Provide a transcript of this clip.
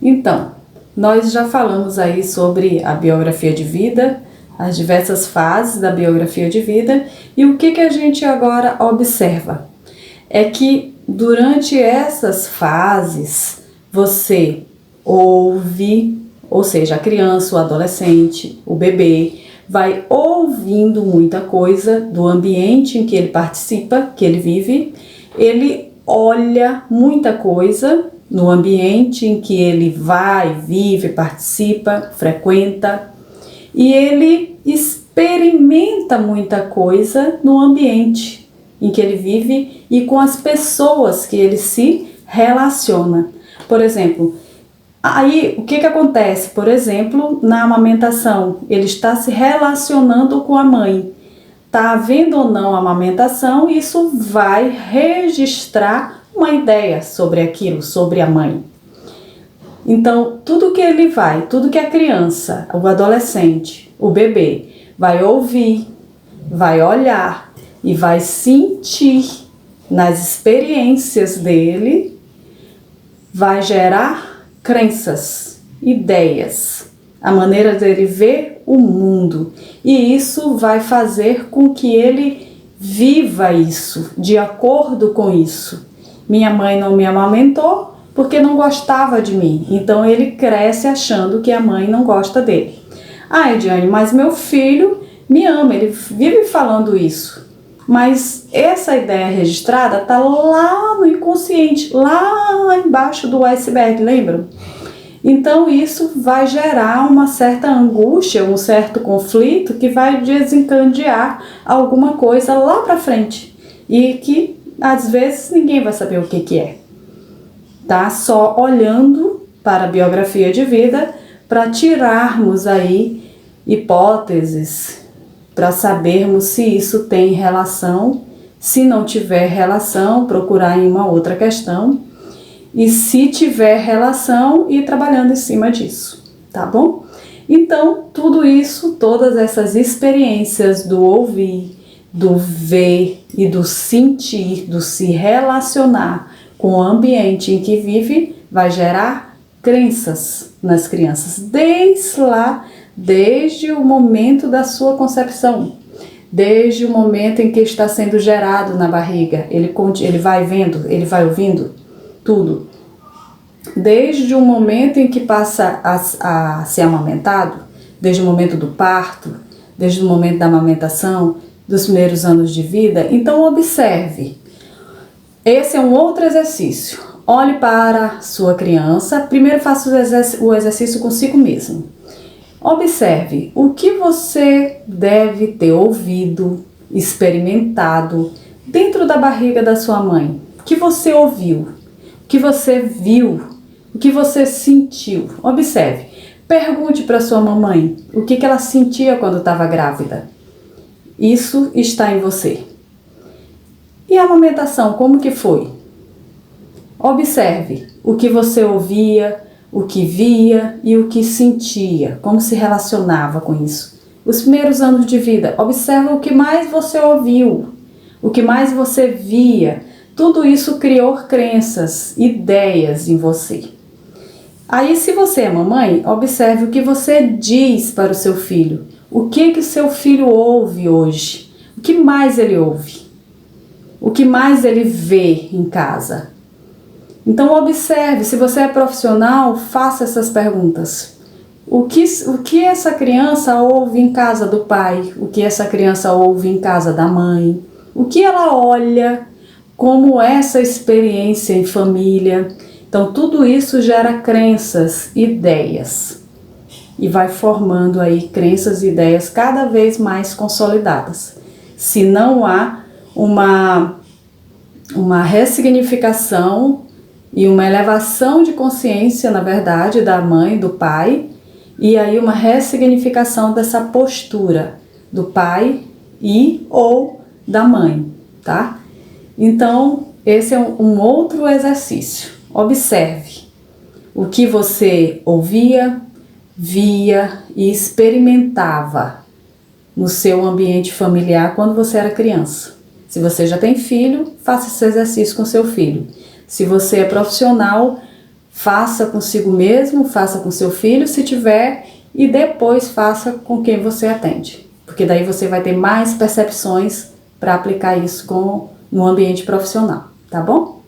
Então, nós já falamos aí sobre a biografia de vida, as diversas fases da biografia de vida, e o que a gente agora observa? É que durante essas fases você ouve, ou seja, a criança, o adolescente, o bebê, vai ouvindo muita coisa do ambiente em que ele participa, que ele vive, ele olha muita coisa no ambiente em que ele vai, vive, participa, frequenta, e ele experimenta muita coisa no ambiente em que ele vive e com as pessoas que ele se relaciona. Por exemplo, aí o que acontece? Por exemplo, na amamentação, ele está se relacionando com a mãe. Está havendo ou não amamentação, isso vai registrar uma ideia sobre aquilo, sobre a mãe. Então, tudo que a criança, o adolescente, o bebê, vai ouvir, vai olhar e vai sentir nas experiências dele, vai gerar crenças, ideias, a maneira dele ver o mundo. E isso vai fazer com que ele viva isso, de acordo com isso. Minha mãe não me amamentou porque não gostava de mim. Então ele cresce achando que a mãe não gosta dele. Ah, Ediane, mas meu filho me ama, ele vive falando isso. Mas essa ideia registrada está lá no inconsciente, lá embaixo do iceberg, lembram? Então isso vai gerar uma certa angústia, um certo conflito que vai desencadear alguma coisa lá para frente. E que às vezes ninguém vai saber o que é. Tá? Só olhando para a biografia de vida para tirarmos aí hipóteses, para sabermos se isso tem relação. Se não tiver relação, procurar em uma outra questão. E se tiver relação, ir trabalhando em cima disso, tá bom? Então, tudo isso, todas essas experiências do ouvir, do ver e do sentir, do se relacionar com o ambiente em que vive, vai gerar crenças nas crianças, desde o momento da sua concepção, desde o momento em que está sendo gerado na barriga, ele vai vendo, ele vai ouvindo tudo, desde o momento em que passa a ser amamentado, desde o momento do parto, desde o momento da amamentação, dos primeiros anos de vida. Então observe, esse é um outro exercício. Olhe para sua criança, primeiro faça o exercício consigo mesmo. Observe o que você deve ter ouvido, experimentado dentro da barriga da sua mãe. O que você ouviu, o que você viu, o que você sentiu. Observe, pergunte para sua mamãe o que ela sentia quando estava grávida. Isso está em você. E a amamentação, como que foi? Observe o que você ouvia, o que via e o que sentia, como se relacionava com isso. Os primeiros anos de vida, observa o que mais você ouviu, o que mais você via. Tudo isso criou crenças, ideias em você. Aí, se você é mamãe, observe o que você diz para o seu filho. O que o seu filho ouve hoje? O que mais ele ouve? O que mais ele vê em casa? Então observe, se você é profissional, faça essas perguntas. O que essa criança ouve em casa do pai? O que essa criança ouve em casa da mãe? O que ela olha como essa experiência em família? Então tudo isso gera crenças, ideias. E vai formando aí crenças e ideias cada vez mais consolidadas. Se não há uma ressignificação e uma elevação de consciência, na verdade, da mãe, do pai, e aí uma ressignificação dessa postura do pai e ou da mãe, tá? Então, esse é um outro exercício. Observe o que você ouvia, via e experimentava no seu ambiente familiar quando você era criança. Se você já tem filho, faça esse exercício com seu filho. Se você é profissional, faça consigo mesmo, faça com seu filho, se tiver, e depois faça com quem você atende. Porque daí você vai ter mais percepções para aplicar isso no ambiente profissional, tá bom?